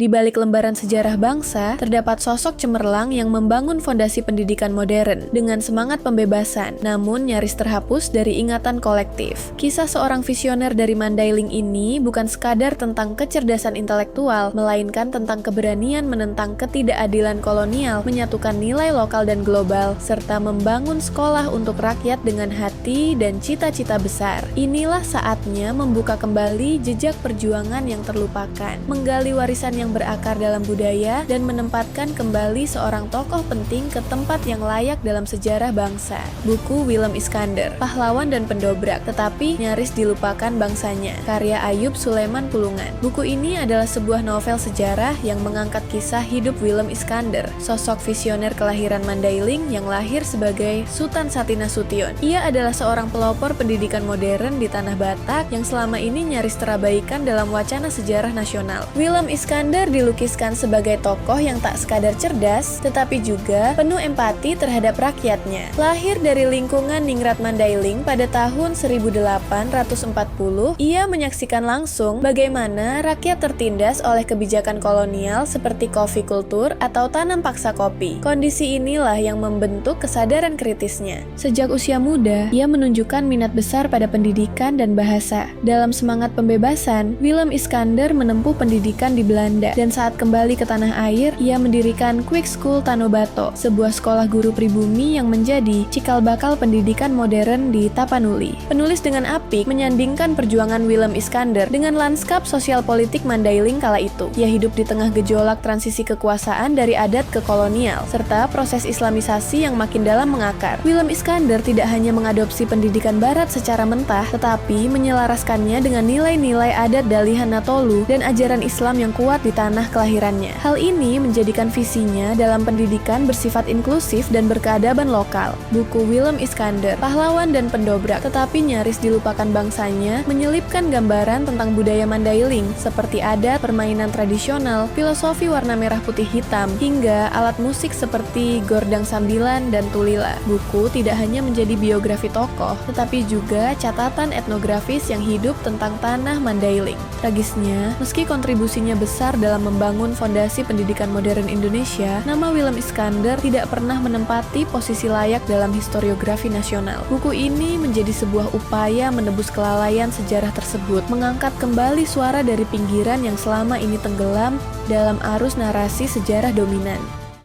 Di balik lembaran sejarah bangsa, terdapat sosok cemerlang yang membangun fondasi pendidikan modern dengan semangat pembebasan, namun nyaris terhapus dari ingatan kolektif. Kisah seorang visioner dari Mandailing ini bukan sekadar tentang kecerdasan intelektual, melainkan tentang keberanian menentang ketidakadilan kolonial, menyatukan nilai lokal dan global, serta membangun sekolah untuk rakyat dengan hati dan cita-cita besar. Inilah saatnya membuka kembali jejak perjuangan yang terlupakan, menggali warisan yang berakar dalam budaya, dan menempatkan kembali seorang tokoh penting ke tempat yang layak dalam sejarah bangsa. Buku Willem Iskander, Pahlawan dan Pendobrak, tetapi nyaris dilupakan bangsanya, karya Ayub Suleman Pulungan. Buku ini adalah sebuah novel sejarah yang mengangkat kisah hidup Willem Iskander, sosok visioner kelahiran Mandailing yang lahir sebagai Sultan Satinasution. Ia adalah seorang pelopor pendidikan modern di tanah Batak yang selama ini nyaris terabaikan dalam wacana sejarah nasional. Willem Iskander dilukiskan sebagai tokoh yang tak sekadar cerdas, tetapi juga penuh empati terhadap rakyatnya. Lahir dari lingkungan Ningrat Mandailing pada tahun 1840, ia menyaksikan langsung bagaimana rakyat tertindas oleh kebijakan kolonial seperti kopi kultur atau tanam paksa kopi. Kondisi inilah yang membentuk kesadaran kritisnya. Sejak usia muda, ia menunjukkan minat besar pada pendidikan dan bahasa. Dalam semangat pembebasan, Willem Iskander menempuh pendidikan di Belanda, dan saat kembali ke tanah air, ia mendirikan Quick School Tanobato, sebuah sekolah guru pribumi yang menjadi cikal bakal pendidikan modern di Tapanuli. Penulis dengan apik menyandingkan perjuangan Willem Iskander dengan lanskap sosial politik Mandailing kala itu. Ia hidup di tengah gejolak transisi kekuasaan dari adat ke kolonial, serta proses islamisasi yang makin dalam mengakar. Willem Iskander tidak hanya mengadopsi pendidikan barat secara mentah, tetapi menyelaraskannya dengan nilai-nilai adat Dalihan Natolu dan ajaran Islam yang kuat di tanah kelahirannya. Hal ini menjadikan visinya dalam pendidikan bersifat inklusif dan berkeadaban lokal. Buku Willem Iskander, Pahlawan dan Pendobrak, tetapi nyaris dilupakan bangsanya, menyelipkan gambaran tentang budaya Mandailing seperti adat, permainan tradisional, filosofi warna merah putih hitam, hingga alat musik seperti gordang sambilan dan tulila. Buku tidak hanya menjadi biografi tokoh, tetapi juga catatan etnografis yang hidup tentang tanah Mandailing. Tragisnya, meski kontribusinya besar dalam membangun fondasi pendidikan modern Indonesia, nama Willem Iskander tidak pernah menempati posisi layak dalam historiografi nasional. Buku ini menjadi sebuah upaya menebus kelalaian sejarah tersebut, mengangkat kembali suara dari pinggiran yang selama ini tenggelam dalam arus narasi sejarah dominan.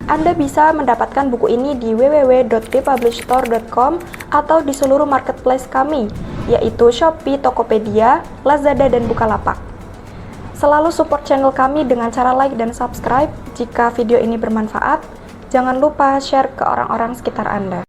Anda bisa mendapatkan buku ini di www.thepublishstore.com atau di seluruh marketplace kami, yaitu Shopee, Tokopedia, Lazada, dan Bukalapak. Selalu support channel kami dengan cara like dan subscribe. Jika video ini bermanfaat, jangan lupa share ke orang-orang sekitar Anda.